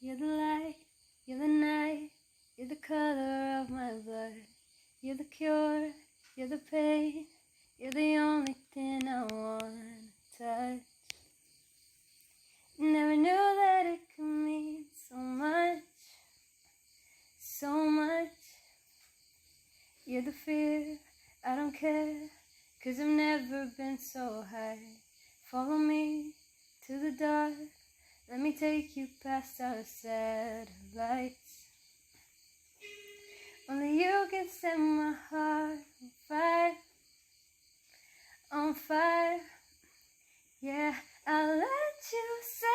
You're the light, you're the night, you're the color of my blood. You're the cure, you're the pain, you're the only thing I want to touch. Never knew that it could mean so much, so much. You're the fear, I don't care, 'cause I've never been so high. Follow me to the dark, let me take you past our satellites. Only you can set my heart on fire, on fire. Yeah, I'll let you set